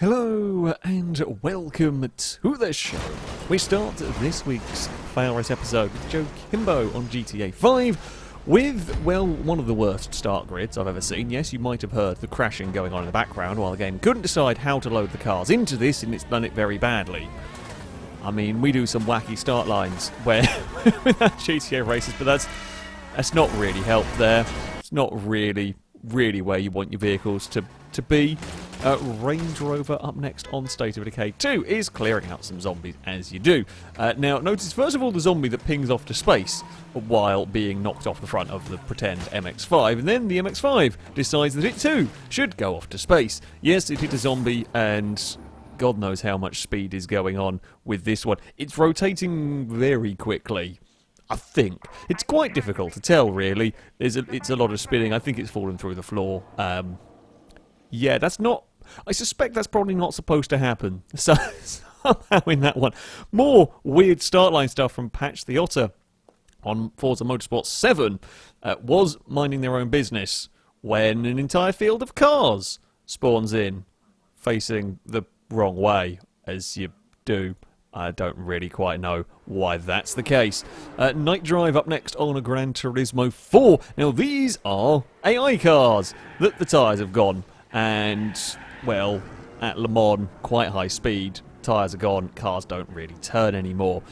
Hello and welcome to the show. We start this week's FailRace episode with Joe Kimbo on GTA 5 with, well, one of the worst start grids I've ever seen. Yes, you might have heard the crashing going on in the background while the game couldn't decide how to load the cars into this, and it's done it very badly. I mean, we do some wacky start lines where with our GTA races, but that's not really helped there. It's not really where you want your vehicles to be. Range Rover up next on State of Decay 2 is clearing out some zombies as you do. Now, notice first of all the zombie that pings off to space while being knocked off the front of the pretend MX-5, and then the MX-5 decides that it too should go off to space. Yes, it hit a zombie, and God knows how much speed is going on with this one. It's rotating very quickly. I think. It's quite difficult to tell, really. It's a lot of spinning. I think it's fallen through the floor. Yeah, that's not... I suspect that's probably not supposed to happen. So, somehow in that one. More weird start line stuff from Patch the Otter on Forza Motorsport 7 was minding their own business when an entire field of cars spawns in, facing the wrong way, as you do. I don't really quite know why that's the case. Night Drive up next on a Gran Turismo 4. Now, these are AI cars that the tyres have gone. And, well, at Le Mans, quite high speed, tyres are gone, cars don't really turn anymore.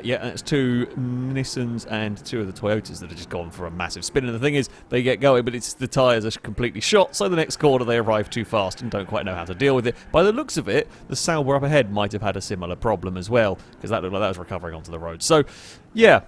Yeah, that's two Nissans and two of the Toyotas that have just gone for a massive spin. And the thing is, they get going, but the tyres are completely shot, so the next corner they arrive too fast and don't quite know how to deal with it. By the looks of it, the Sauber up ahead might have had a similar problem as well, because that looked like that was recovering onto the road. So, yeah,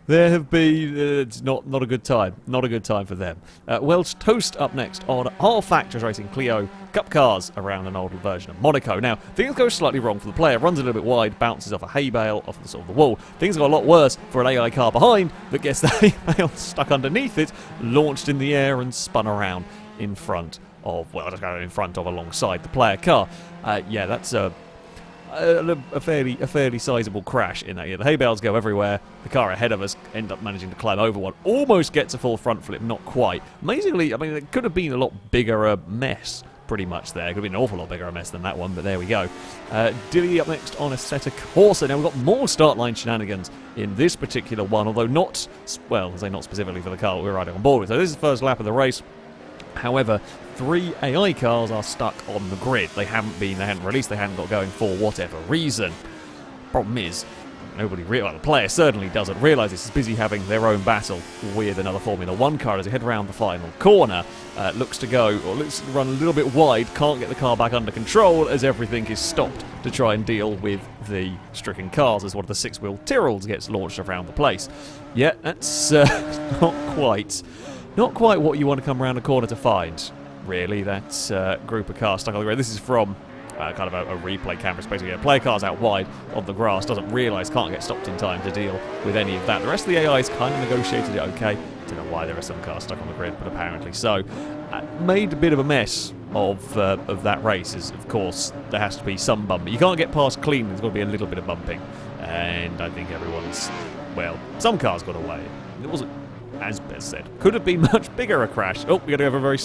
there have been... it's not a good time. Not a good time for them. Welsh Toast up next on All Factors Racing Clio Cup cars around an older version of Monaco. Now, things go slightly wrong for the player. Runs a little bit wide, bounces off a hay bale, off the sort of the wall. Things got a lot worse for an AI car behind that gets the hay bale stuck underneath it, launched in the air and spun around in front of, well, just going in front of alongside the player car. Yeah, that's a fairly sizable crash in that year. The hay bales go everywhere. The car ahead of us end up managing to climb over one. Almost gets a full front flip, not quite. Amazingly, I mean, it could have been a lot bigger a mess, pretty much there. It could have been an awful lot bigger a mess than that one, but there we go. Dilly up next on Assetto Corsa. Now, we've got more start line shenanigans in this particular one, although not, well, I say not specifically for the car we're riding on board with. So this is the first lap of the race. However, 3 AI cars are stuck on the grid. They hadn't released, they hadn't got going for whatever reason. Problem is, the player certainly doesn't realise this. Is busy having their own battle with another Formula 1 car as they head around the final corner. Looks to run a little bit wide, can't get the car back under control as everything is stopped to try and deal with the stricken cars as one of the 6-wheel Tyrrells gets launched around the place. Yeah, that's not quite what you want to come around a corner to find, really. That's a group of cars stuck on the ground. This is from kind of a replay camera. It's basically a player car's out wide on the grass, doesn't realise, can't get stopped in time to deal with any of that. The rest of the AI's kind of negotiated it okay. Don't know why there are some cars stuck on the grid, but apparently so. Made a bit of a mess of that race, as of course there has to be some bumping. You can't get past clean, there's got to be a little bit of bumping. And I think some cars got away. It wasn't, as Bez said, could have been much bigger a crash. Oh, we got to go very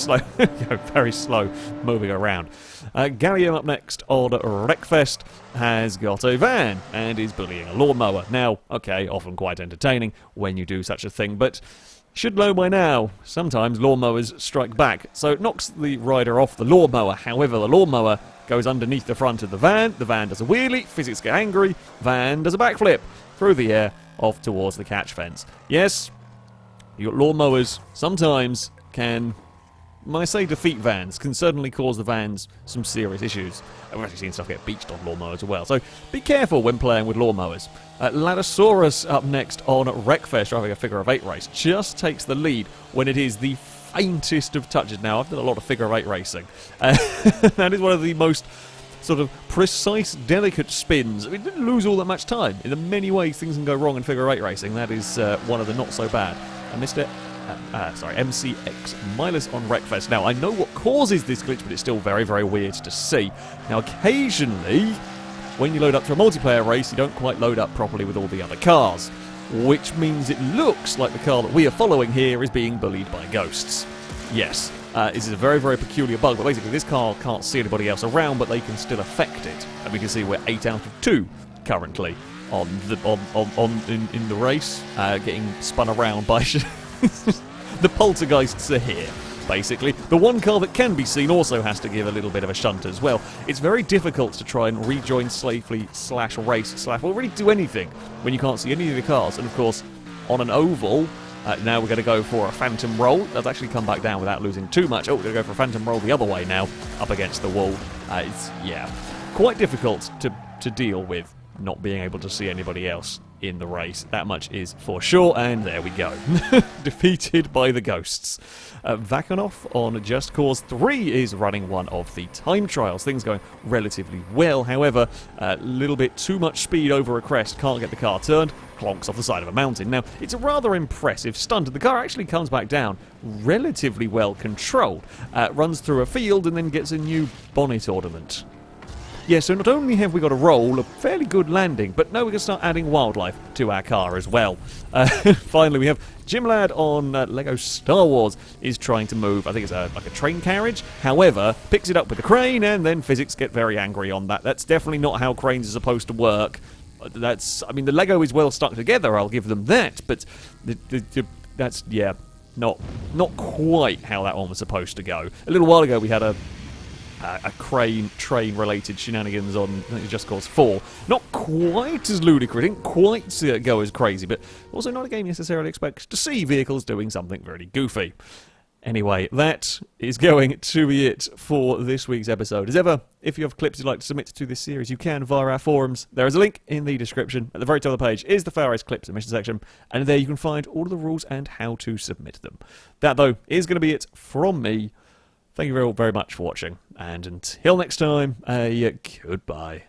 slow moving around. Gallium up next on Wreckfish has got a van and is bullying a lawnmower. Now, okay, often quite entertaining when you do such a thing, but should know by now, sometimes lawnmowers strike back. So it knocks the rider off the lawnmower. However, the lawnmower goes underneath the front of the van does a wheelie, physics get angry, van does a backflip through the air off towards the catch fence. Yes, your lawnmowers sometimes can, when I say defeat vans, can certainly cause the vans some serious issues. I've actually seen stuff get beached on lawnmowers as well, so be careful when playing with lawnmowers. Ladosaurus up next on Wreckfish, driving a figure of 8 race, just takes the lead when it is the faintest of touches. Now, I've done a lot of figure of 8 racing. That is one of the most sort of precise, delicate spins. I mean, it didn't lose all that much time. In the many ways things can go wrong in figure 8 racing, that is one of the not so bad. MCX Miles on Wreckfest. Now, I know what causes this glitch, but it's still very, very weird to see. Now, occasionally, when you load up to a multiplayer race, you don't quite load up properly with all the other cars, which means it looks like the car that we are following here is being bullied by ghosts. Yes. This is a very, very peculiar bug, but basically this car can't see anybody else around, but they can still affect it. And we can see we're 8 out of 2 currently in the race, getting spun around by the poltergeists are here. Basically, the one car that can be seen also has to give a little bit of a shunt as well. It's very difficult to try and rejoin safely /race/ or really do anything when you can't see any of the cars. And of course, on an oval, now we're going to go for a phantom roll. That's actually come back down without losing too much. Oh, we're going to go for a phantom roll the other way now, up against the wall. It's, yeah, quite difficult to deal with not being able to see anybody else in the race. That much is for sure, and there we go. Defeated by the ghosts. Vakanov on Just Cause 3 is running one of the time trials. Things going relatively well, however, a little bit too much speed over a crest, can't get the car turned, clonks off the side of a mountain. Now, it's a rather impressive stunt, and the car actually comes back down relatively well controlled. Runs through a field and then gets a new bonnet ornament. Yeah, so not only have we got a roll, a fairly good landing, but now we can start adding wildlife to our car as well. Finally, we have Jim Ladd on Lego Star Wars is trying to move, I think it's like a train carriage, however, picks it up with a crane, and then physics get very angry on that. That's definitely not how cranes are supposed to work. I mean, the Lego is well stuck together, I'll give them that, but that's, yeah, not quite how that one was supposed to go. A little while ago, we had a crane train related shenanigans on, I think, Just Cause 4. Not quite as ludicrous, didn't quite go as crazy, but also not a game you necessarily expect to see vehicles doing something really goofy. Anyway, that is going to be it for this week's episode. As ever, if you have clips you'd like to submit to this series, you can via our forums. There is a link in the description. At the very top of the page is the FailRace clip submission section, and there you can find all of the rules and how to submit them. That, though, is going to be it from me. Thank you very, very much for watching, and until next time, goodbye.